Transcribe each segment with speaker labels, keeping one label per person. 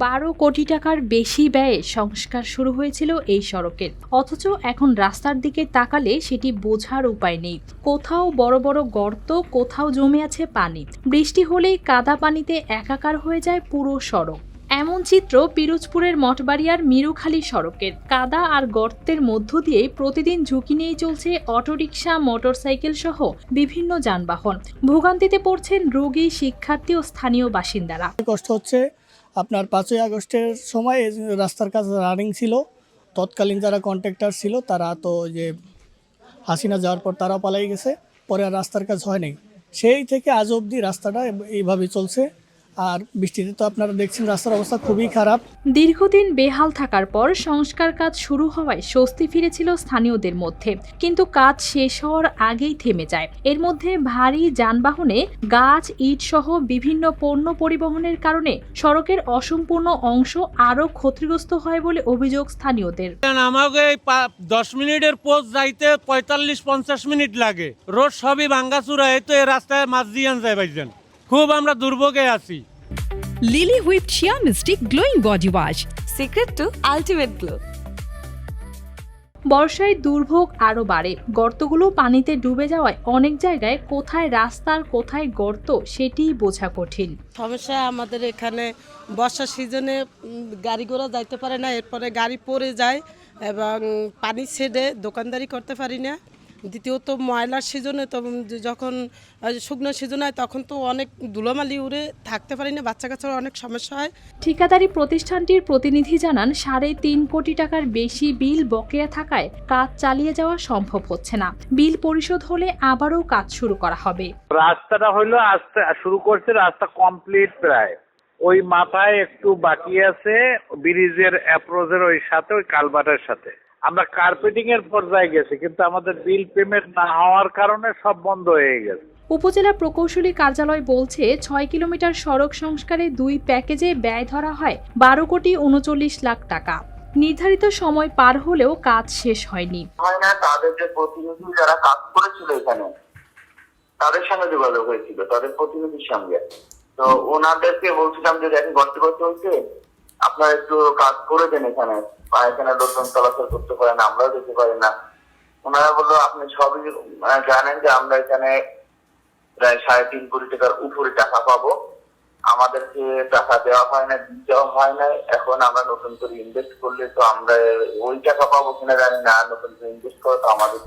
Speaker 1: 12 কোটি টাকার বেশি ব্যয়ে সংস্কার শুরু হয়েছিল এই সড়কের, অথচ এখন রাস্তার দিকে তাকালে সেটি বোঝার উপায় নেই। কোথাও বড় বড় গর্ত, কোথাও জমে আছে পানি। বৃষ্টি হলেই কাদা পানিতে একাকার হয়ে যায় পুরো সড়ক। এমন চিত্র পিরোজপুরের মঠবাড়িয়ার মিরুখালী সড়কের। কাদা আর গর্তের মধ্য দিয়ে প্রতিদিন ঝুঁকি নিয়ে চলছে অটোরিকশা, মোটরসাইকেল সহ বিভিন্ন যানবাহন। ভোগান্তিতে পড়ছেন রোগী, শিক্ষার্থী ও স্থানীয় বাসিন্দারা।
Speaker 2: কষ্ট হচ্ছে। আপনার 5ই আগস্টের সময় রাস্তার কাজ রানিং ছিল। তৎকালীন যারা কন্ট্রাক্টর ছিল তারা তো যে হাসিনা যাওয়ার পর তারাও পালাই গেছে, পরে আর রাস্তার কাজ হয়নি। সেই থেকে আজ অবধি রাস্তাটা এইভাবেই চলছে। আর বৃষ্টিতে তো আপনারা দেখছেন রাস্তার অবস্থা খুবই খারাপ।
Speaker 1: দীর্ঘদিন বেহাল থাকার পর সংস্কার কাজ শুরু হওয়ায় স্বস্তি ফিরেছিল স্থানীয়দের মধ্যে, কিন্তু কাজ শেষ হওয়ার আগেই থেমে যায়। এর মধ্যে ভারী যানবাহনে গাছ, ইট সহ বিভিন্ন পণ্য পরিবহনের কারণে সড়কের অসম্পূর্ণ অংশ আরও ক্ষতিগ্রস্ত হয় বলে অভিযোগ স্থানীয়দের।
Speaker 3: আমাকে 10 মিনিটের পোস্ট যাইতে 45-50 মিনিট লাগে। রোড সবই ভাঙ্গাচুরা, এই তো এই রাস্তায় মাছ দিয়ে যায় ভাইজান। খুব আমরা দুর্ভোগে আছি।
Speaker 4: Lily whip shea mystic glowing body wash,
Speaker 5: secret to ultimate glow.
Speaker 1: বর্ষায় দুর্ভোগ আরও বাড়ে। গর্তগুলো পানিতে ডুবে যাওয়ায় অনেক জায়গায় কোথায় রাস্তার কোথায় গর্ত সেটিই বোঝা কঠিন।
Speaker 6: সমস্যা আমাদের এখানে বর্ষার সিজনে গাড়ি ঘোড়া যাইতে পারে না, এরপরে গাড়ি পড়ে যায় এবং পানি ছেড়ে দোকানদারি করতে পারি না। দ্বিতীয়ত ময়লার সিজনে তো যখন শুকনো সিজন হয় তখন তো অনেক ধুলোমালি উড়ে থাকতে পারি না, বাচ্চা কাচ্চার অনেক সমস্যা হয়।
Speaker 1: ঠিকাদারি প্রতিষ্ঠানটির প্রতিনিধি জানান 3.5 কোটি টাকার বেশি বিল বকেয়া থাকায় কাজ চালিয়ে যাওয়া সম্ভব হচ্ছে না। বিল পরিশোধ হলে আবারও কাজ শুরু করা হবে।
Speaker 7: রাস্তাটা হইলো আস্তে শুরু করছে, রাস্তা কমপ্লিট প্রায়। ওই মাথায় একটু বাকি আছে, ব্রিজের অ্যাপ্রোচের ওই সাথে, ওই কালভার্টের সাথে। আমরা কার্পেটিং এর পর্যায়ে গেছি, কিন্তু আমাদের বিল পেমেন্ট না হওয়ার কারণে সব বন্ধ হয়ে গেছে।
Speaker 1: উপজেলা প্রকৌশলী কার্যালয় বলছে 6 কিলোমিটার সড়ক সংস্কারে 2 প্যাকেজে ব্যয় ধরা হয় 12 কোটি 39 লাখ টাকা। নির্ধারিত সময় পার হলেও কাজ শেষ হয়নি।
Speaker 8: তাদের যে প্রতিনিধি যারা কাজ করেছিল এখানে, তাদের সঙ্গে যোগাযোগ হয়েছিল, তাদের প্রতিনিধির সঙ্গে। তো ওনাদেরকে বলছিলাম যে দেখেন গর্ত করতে হচ্ছে, আপনারা একটু কাজ করে দেন এখানে লোকজন চলাচল করতে পারে না, আমরাও যেতে পারি না। ওনারা বললো আপনি সবই জানেন যে আমরা এখানে প্রায় 3.5 কোটি টাকার উপরে টাকা পাবো, আমাদেরকে টাকা দেওয়া হয় না, দেওয়া হয় না। এখন আমরা নতুন করে ইনভেস্ট করলে তো আমরা ওই টাকা পাবো কিনা জানি না, নতুন করে ইনভেস্ট করা তো আমাদের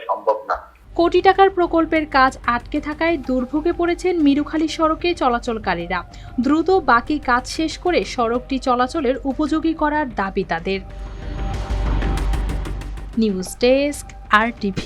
Speaker 8: সম্ভব না।
Speaker 1: কোটি টাকার প্রকল্পের কাজ আটকে থাকায় দুর্ভোগে পড়েছেন মিরুখালী সড়কে চলাচলকারীরা। দ্রুত বাকি কাজ শেষ করে সড়কটি চলাচলের উপযোগী করার দাবি তাদের। News desk, RTV।